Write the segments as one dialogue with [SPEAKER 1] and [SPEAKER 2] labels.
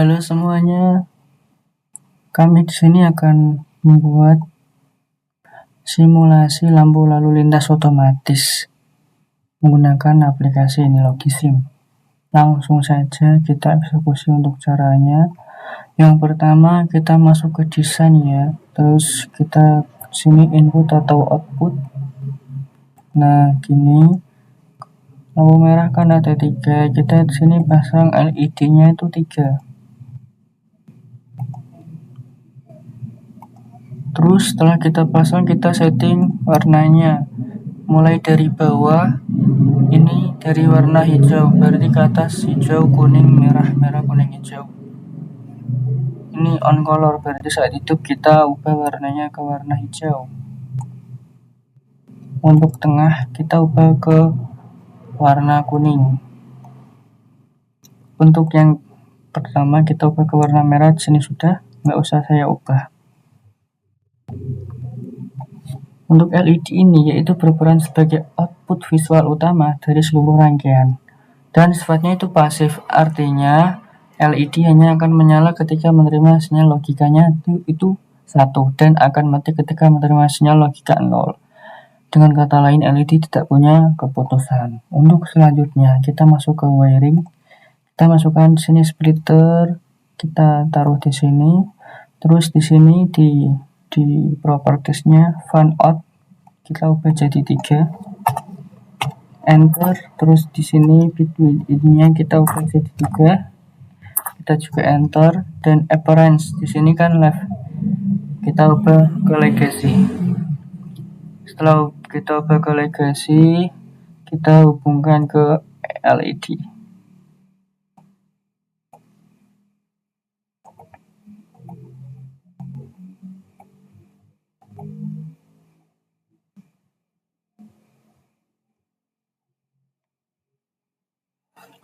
[SPEAKER 1] Halo semuanya, kami di sini akan membuat simulasi lampu lalu lintas otomatis menggunakan aplikasi Inilogisim. Langsung saja kita eksekusi untuk caranya. Yang pertama kita masuk ke desain ya, terus kita sini input atau output. Nah gini, lampu merah kan ada 3, kita di sini pasang LED-nya itu 3. Terus setelah kita pasang, kita setting warnanya. Mulai dari bawah, ini dari warna hijau, berarti ke atas hijau, kuning, merah, merah, kuning, hijau. Ini on color, berarti saat itu kita ubah warnanya ke warna hijau. Untuk tengah, kita ubah ke warna kuning. Untuk yang pertama, kita ubah ke warna merah, di sini sudah, nggak usah saya ubah. Untuk LED ini yaitu berperan sebagai output visual utama dari seluruh rangkaian. Dan sifatnya itu pasif, artinya LED hanya akan menyala ketika menerima sinyal logikanya itu 1 dan akan mati ketika menerima sinyal logika 0. Dengan kata lain, LED tidak punya keputusan. Untuk selanjutnya, kita masuk ke wiring. Kita masukkan di sini splitter, kita taruh di sini. Terus di sini di propertiesnya fan out kita ubah jadi 3. Enter, terus di sini bit width-nya kita ubah jadi 3. Kita juga enter, dan appearance di sini kan left, kita ubah ke legacy. Setelah kita ubah ke legacy, kita hubungkan ke LED.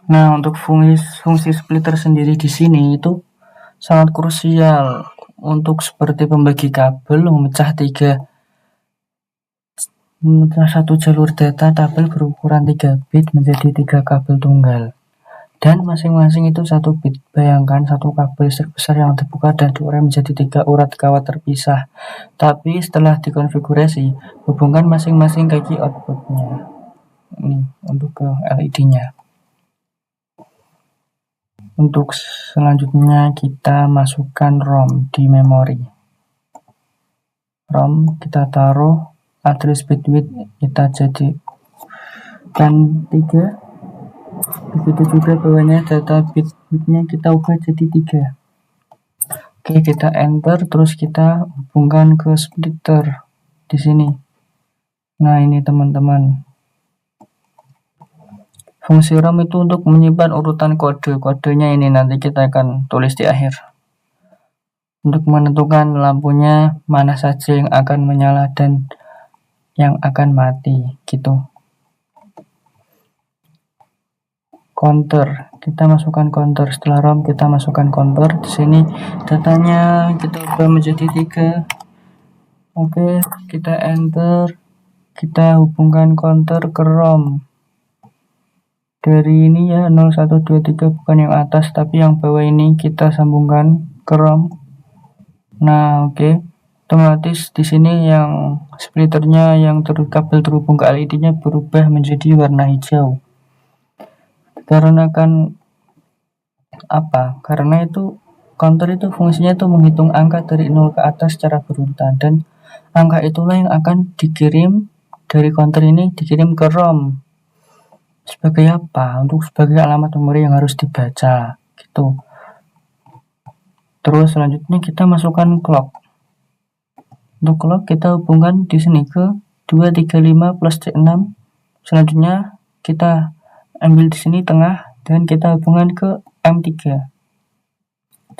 [SPEAKER 1] Nah, untuk fungsi splitter sendiri di sini itu sangat krusial untuk seperti pembagi kabel, memecah satu jalur data tabel berukuran 3 bit menjadi 3 kabel tunggal. Dan masing-masing itu 1 bit. Bayangkan satu kabel listrik besar yang terbuka dan diurai menjadi 3 urat kawat terpisah. Tapi setelah dikonfigurasi, hubungkan masing-masing kaki outputnya. Ini untuk ke LED-nya. Untuk selanjutnya kita masukkan ROM di memori. ROM kita taruh, address bit width kita jadikan 3. Begitu juga bawahnya data bit width-nya kita ubah jadi 3. Oke, kita enter, terus kita hubungkan ke splitter di sini. Nah, ini teman-teman. Fungsi ROM itu untuk menyimpan urutan kode. Kodenya ini nanti kita akan tulis di akhir. Untuk menentukan lampunya mana saja yang akan menyala dan yang akan mati, gitu. Counter, kita masukkan counter. Setelah ROM kita masukkan counter. Di sini datanya kita ubah menjadi 3. Oke, kita enter. Kita hubungkan counter ke ROM. Dari ini ya 0, 1, 2, 3 bukan yang atas tapi yang bawah ini kita sambungkan ke ROM. Nah, oke. Otomatis di sini yang splitternya yang kabel terhubung ke LED-nya berubah menjadi warna hijau. Karena kan apa? Karena itu counter itu fungsinya itu menghitung angka dari 0 ke atas secara berurutan, dan angka itulah yang akan dikirim dari counter ini dikirim ke ROM. Sebagai apa? Untuk sebagai alamat memori yang harus dibaca, gitu. Terus selanjutnya kita masukkan clock. Untuk clock kita hubungkan di sini ke 235 plus C6. Selanjutnya kita ambil di sini tengah dan kita hubungkan ke M3.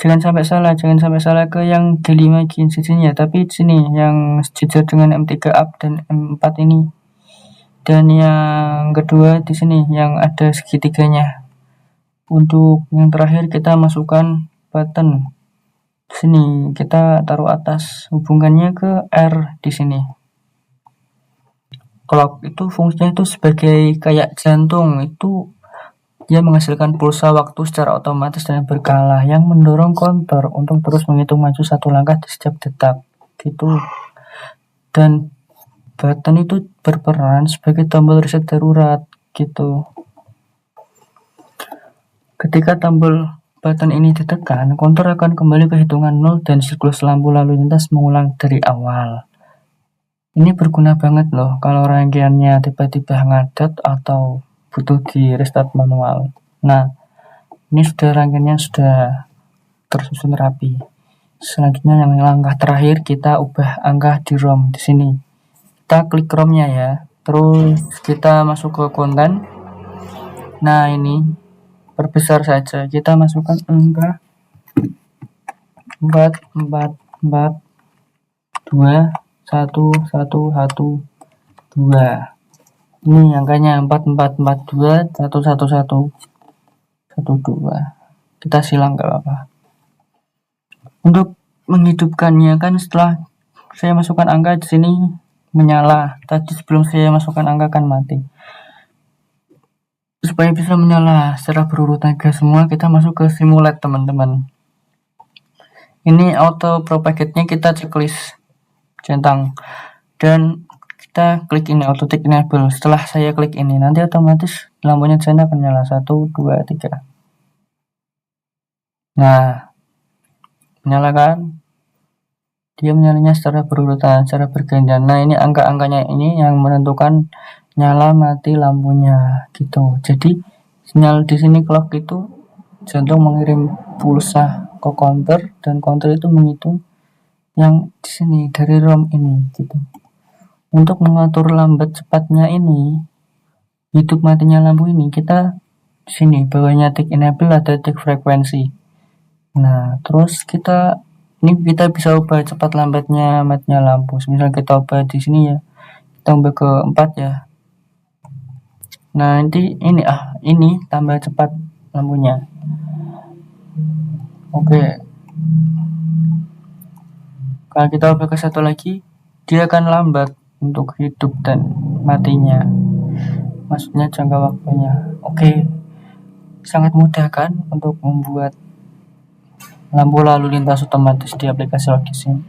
[SPEAKER 1] Jangan sampai salah ke yang G5 sisinya, tapi di sini yang sejajar dengan M3 up dan M4 ini. Dan yang kedua di sini yang ada segitiganya. Untuk yang terakhir kita masukkan button. Di sini kita taruh atas, hubungannya ke R di sini. Clock itu fungsinya itu sebagai kayak jantung, itu Dia menghasilkan pulsa waktu secara otomatis dan berkala yang mendorong counter untuk terus menghitung maju satu langkah di setiap detak. Gitu. Dan button itu berperan sebagai tombol reset darurat. Gitu. Ketika tombol button ini ditekan, counter akan kembali ke hitungan 0 dan siklus lampu lalu lintas mengulang dari awal. Ini berguna banget loh kalau rangkaiannya tiba-tiba ngadat atau butuh di restart manual. Nah, ini rangkaiannya sudah tersusun rapi. Selanjutnya yang langkah terakhir kita ubah angka di ROM di sini. Kita klik ROM-nya ya. Terus kita masuk ke konten. Nah, ini perbesar saja. Kita masukkan angka 44421 11112. Ini angkanya 444211112. Kita silang gak apa-apa. Untuk menghidupkannya kan setelah saya masukkan angka di sini menyala. Tadi sebelum saya masukkan angka kan mati. Supaya bisa menyala secara berurutan ke semua, kita masuk ke simulate teman-teman. Ini auto propagate-nya kita checklist centang dan kita klik ini auto tick enable. Setelah saya klik ini nanti otomatis lampunya di sana akan nyala 1 2 3. Nah, menyala kan? Dia menyalanya secara berurutan, secara bergantian. Nah, ini angka-angkanya ini yang menentukan nyala mati lampunya gitu. Jadi sinyal di sini clock itu jantung mengirim pulsa ke counter dan counter itu menghitung yang di sini dari ROM ini gitu. Untuk mengatur lambat cepatnya ini, hidup matinya lampu ini, kita di sini bawahnya tick enable ada tick frekuensi. Nah, terus kita bisa ubah cepat lambatnya matinya lampu. Misal kita ubah di sini ya, kita ubah ke 4 ya. Nah, nanti ini tambah cepat lampunya. Oke. Kalau kita ubah ke 1 lagi, dia akan lambat untuk hidup dan matinya. Maksudnya jangka waktunya. Oke. Sangat mudah kan untuk membuat lampu lalu lintas otomatis di aplikasi Logisim.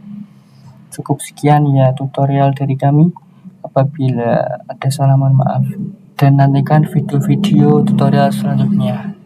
[SPEAKER 1] Cukup sekian ya tutorial dari kami. Apabila ada salah mohon maaf. Dan nantikan video-video tutorial selanjutnya.